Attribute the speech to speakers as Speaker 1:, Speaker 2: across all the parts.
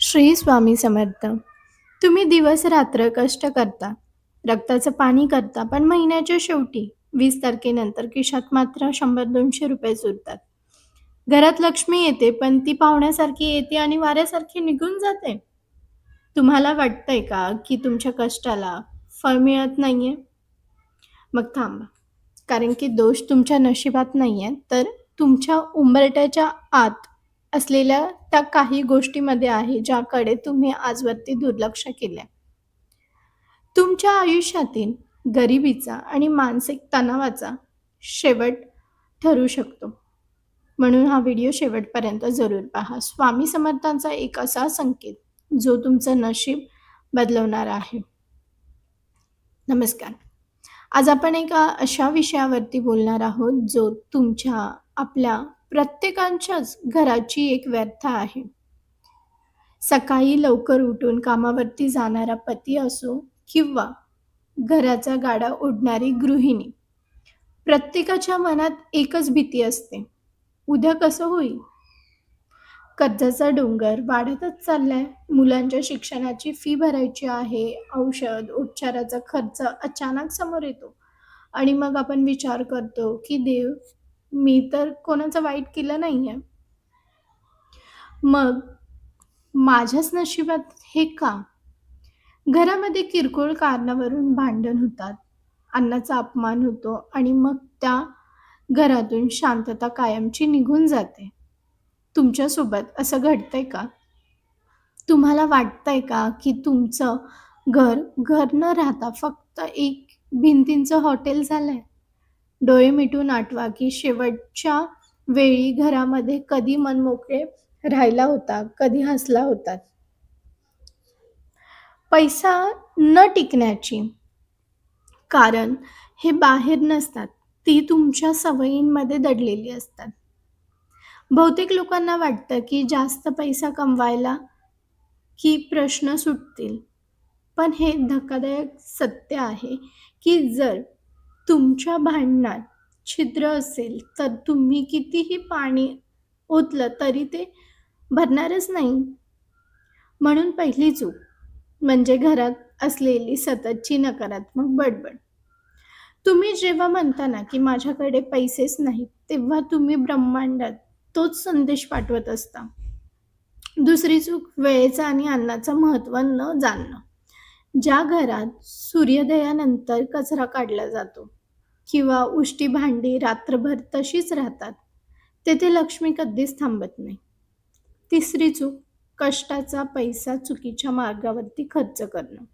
Speaker 1: श्री स्वामी समर्थ. तुम्ही दिवस-रात्र कष्ट करता, रक्ताचं पाणी करता, पण महिन्याच्या शेवटी 20 तारखेनंतर खिशात मात्र ₹100-200 उरतात. घरात लक्ष्मी येते, पण ती पाहुण्यासारखी येते आणि वाऱ्यासारखी निघून जाते. तुम्हाला वाटतंय का, की तुमच्या कष्टाला फळ मिळत नाहीये? मग थांबा. कारण की दोष तुमच्या नशिबात नाहीये, तर तुमच्या उंबरठ्याच्या आत असलेल्या त्या काही गोष्टीमध्ये आहे, ज्याकडे तुम्ही आजवरती दुर्लक्ष केलंय. तुमच्या आयुष्यातील गरिबीचा आणि मानसिक तणावाचा शेवट ठरू शकतो. म्हणून हा व्हिडिओ शेवटपर्यंत जरूर पहा. स्वामी समर्थांचा एक असा संकेत, जो तुमचं नशीब बदलवणार आहे. नमस्कार. आज आपण एका अशा विषयावरती बोलणार आहोत, जो आपल्या प्रत्येकाच्याच घराची एक व्यथा आहे. सकाळी लवकर उठून कामावरती जाणारा पती असो किंवा घराचा गाडा ओढणारी गृहिणी. प्रत्येकाच्या मनात एकच भीती असते. उद्या कसं होईल? कर्जाचा डोंगर वाढतच चाललाय. मुलांच्या शिक्षणाची फी भरायची आहे. औषध, उपचाराचा खर्च अचानक समोर येतो आणि मग आपण विचार करतो, की देव, मी तर कोणाचं वाईट केलं नाहीये. मग माझ्याच नशिबात हे का? घरामध्ये किरकोळ कारणावरून भांडण होतात, अन्नाचा अपमान होतो आणि मग त्या घरातून शांतता कायमची निघून जाते. तुमच्यासोबत असं घडतंय का? तुम्हाला वाटतंय का, की तुमचं घर, घर न राहता फक्त एक भिंतींचं हॉटेल झालंय? डोळे मिटून आठवा, की शेवटच्या वेळी घरामध्ये कधी मनमोकळे राहिला होता, कधी हसला होतात. पैसा न टिकण्याची कारण हे बाहेर नसतात, ती तुमच्या सवयींमध्ये दडलेली असतात. बहुतेक लोकांना वाटतं, की जास्त पैसा कमवायला की प्रश्न सुटतील. पण हे धक्कादायक सत्य आहे, की जर तुमच्या भांडणात छिद्र असेल, तर तुम्ही कितीही पाणी ओतलं तरी ते भरणारच नाही. म्हणून पहिली चूक म्हणजे घरात असलेली सततची नकारात्मक बडबड. तुम्ही जेव्हा म्हणता ना, की माझ्याकडे पैसेच नाहीत, तेव्हा तुम्ही ब्रह्मांडात तोच संदेश पाठवत असता. दुसरी चूक वेळेचं आणि अन्नाचं महत्त्व न जाणणं. ज्या घरात सूर्योदयानंतर कचरा काढला जातो किंवा उष्टी भांडी रात्रभर तशीच राहतात, तेथे लक्ष्मी कधीच थांबत नाही. तिसरी चूक कष्टाचा पैसा चुकीच्या मार्गावरती खर्च करणं.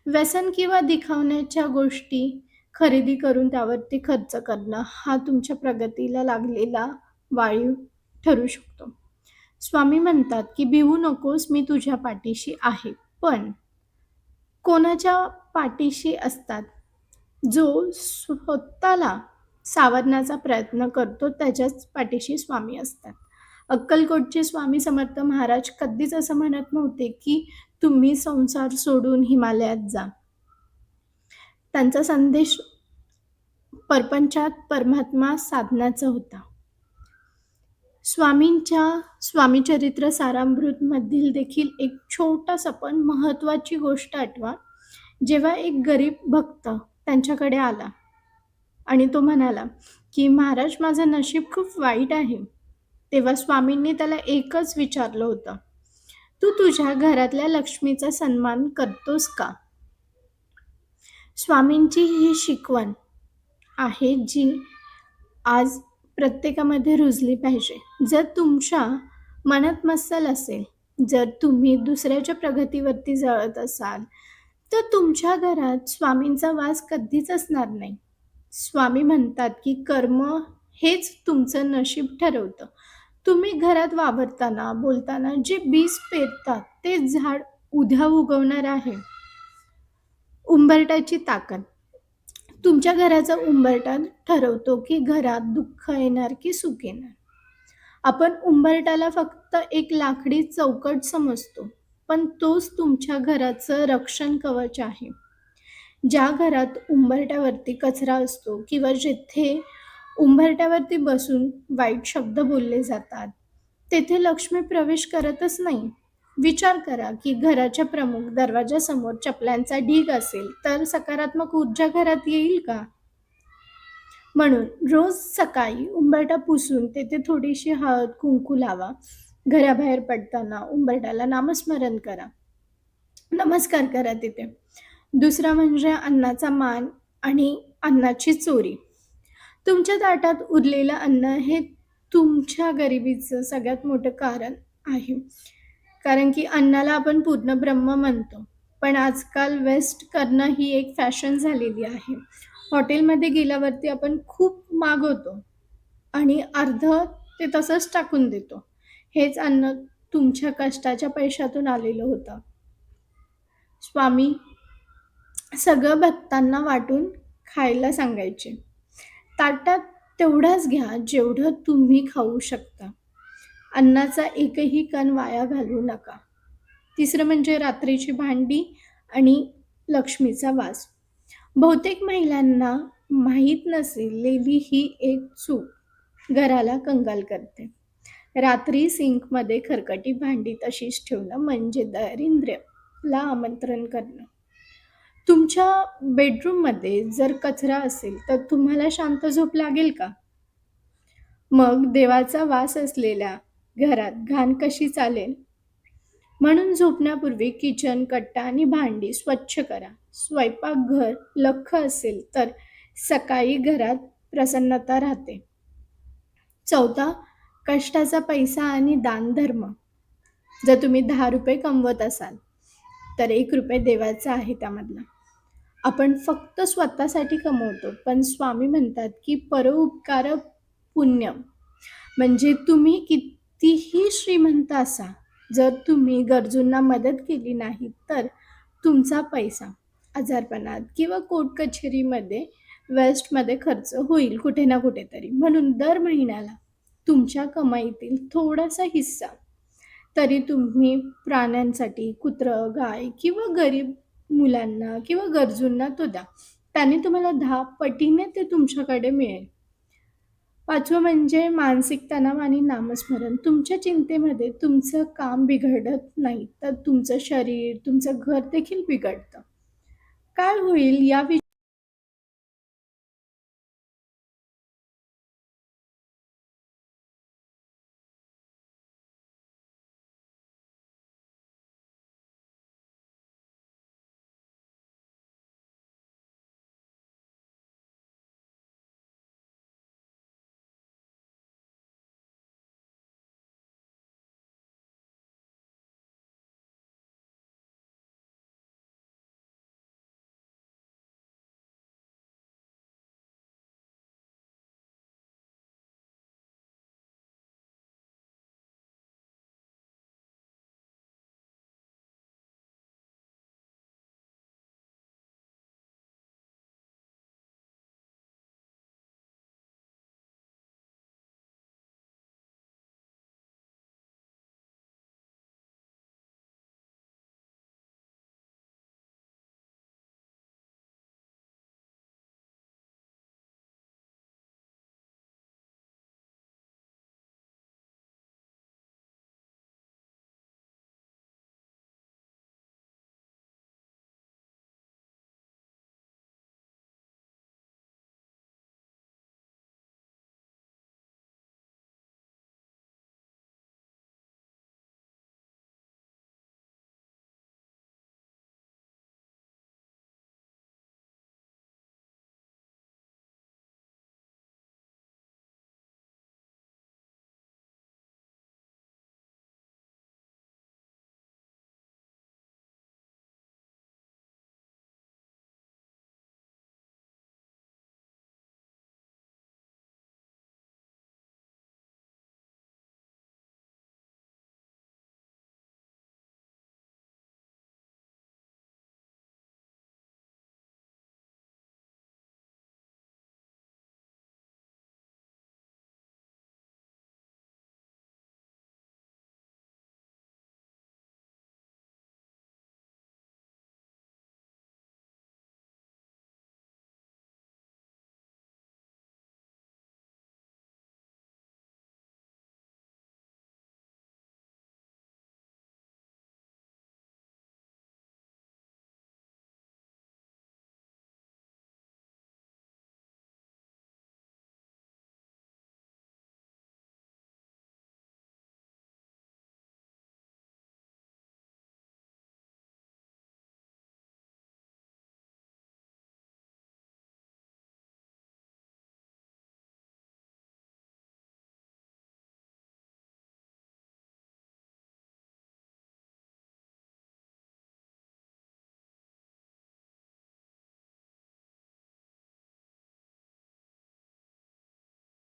Speaker 1: व्यसन किंवा दिखावण्याच्या गोष्टी खरेदी करून त्यावरती खर्च करणं हा तुमच्या प्रगतीला लागलेला वाळू ठरू शकतो. स्वामी म्हणतात, की भिवू नकोस, मी तुझ्या पाठीशी आहे. पण कोणाच्या पाठीशी असतात? जो स्वतःला सावरण्याचा प्रयत्न करतो, त्याच्याच पाठीशी स्वामी असतात. अक्कलकोटचे स्वामी समर्थ महाराज कधीच असं म्हणत नव्हते, की तुम्ही संसार सोडून हिमालयात जा. त्यांचा संदेश परपंचात परमात्मा साधण्याचा होता. स्वामी चरित्र सारामृतमधील देखील एक छोटासा पण महत्त्वाची गोष्ट आठवा. जेव्हा एक गरीब भक्त त्यांच्याकडे आला आणि तो म्हणाला, की महाराज, माझं नशीब खूप वाईट आहे. तेव्हा स्वामींनी त्याला एकच विचारलं होतं, तू तुझ्या घरातल्या लक्ष्मीचा सन्मान करतोस का? स्वामींची ही शिकवण आहे, जी आज प्रत्येकामध्ये रुजली पाहिजे. जर तुमच्या मनात मत्सल असेल, जर तुम्ही दुसऱ्याच्या प्रगतीवरती जळत असाल, तर तुमच्या घरात स्वामींचा वास कधीच असणार नाही. स्वामी म्हणतात, की कर्म हेच तुमचं नशीब ठरवतं. तुम्ही घरात वावरताना, बोलताना जे बीज पेरतात, ते झाड उद्या उगवणार आहे. उंबरठ्याची ताकद. तुमच्या घराचा उंबरठा ठरवतो, की घरात दुःख येणार की सुख येणार. आपण उंबरठ्याला फक्त एक लाकडी चौकट समजतो, पण तोच तुमच्या घराचं रक्षण कवच आहे. ज्या घरात उंबरठ्यावरती कचरा असतो किंवा जिथे उंबरठ्यावरती बसून वाईट शब्द बोलले जातात, तेथे लक्ष्मी प्रवेश करतच नाही. विचार करा की घराच्या प्रमुख दरवाजासमोर चपलांचा ढीग असेल तर सकारात्मक ऊर्जा घरात येईल का? म्हणून रोज सकाळी उंबरठा पुसून तेथे थोडीशी हळद, कुंकू लावा. घराबाहेर पडताना उंबरठ्याला नामस्मरण करा. नमस्कार करा तिथे. दुसरा म्हणजे अन्नाचा मान आणि अन्नाची चोरी. तुमच्या ताटात उरलेलं अन्न हे तुमच्या गरिबीचं सगळ्यात मोठं कारण आहे. कारण की अन्नाला आपण पूर्ण ब्रह्म म्हणतो. पण आजकाल वेस्ट करणं ही एक फॅशन झालेली आहे. हॉटेलमध्ये गेल्यावरती आपण खूप मागवतो आणि अर्धं ते तसंच टाकून देतो. हेच अन्न तुमच्या कष्टाच्या पैशातून आलेलं होतं. स्वामी सगळं भक्तांना वाटून खायला सांगायचे. ताटात तेवढाच घ्या जेवढं तुम्ही खाऊ शकता. अन्नाचा एकही कण वाया घालवू नका. तिसरं म्हणजे रात्रीची भांडी आणि लक्ष्मीचा वास. बहुतेक महिलांना माहीत नसलेली ही एक चूक घराला कंगाल करते. रात्री सिंकमध्ये खरकटी भांडी तशीच ठेवणं म्हणजे दारिद्र्याला आमंत्रण करणं. तुमच्या बेडरूममध्ये जर कचरा असेल तर तुम्हाला शांत झोप लागेल का? मग देवाचा वास असलेल्या घरात घाण कशी चालेल? म्हणून झोपण्यापूर्वी किचन, कट्टा आणि भांडी स्वच्छ करा. स्वयंपाकघर लख्ख असेल तर सकाळी घरात प्रसन्नता राहते. चौथा, कष्टाचा पैसा आणि दानधर्म. जर तुम्ही ₹10 कमवत असाल, तर ₹1 देवाचा आहे त्यामधला. आपण फक्त स्वतःसाठी कमवतो, पण स्वामी म्हणतात की परोपकार पुण्य. म्हणजे तुम्ही कितीही श्रीमंत असा, जर तुम्ही गरजूंना मदत केली नाही, तर तुमचा पैसा आजारपणात किंवा कोर्ट कचेरीमध्ये वेस्टमध्ये खर्च होईल कुठे ना कुठेतरी. म्हणून दर महिन्याला तुमच्या कमाईतील थोडासा हिस्सा तरी तुम्ही प्राण्यांसाठी कुत्रं, गाय किंवा गरीब मुलांना किंवा गरजूंना तो द्या. त्याने तुम्हाला 10 पटीने ते तुमच्याकडे मिळेल. 5वं म्हणजे मानसिक तणाव आणि नामस्मरण. तुमच्या चिंतेमध्ये तुमचं काम बिघडत नाही, तर तुमचं शरीर, तुमचं घर देखील बिघडतं. काय होईल या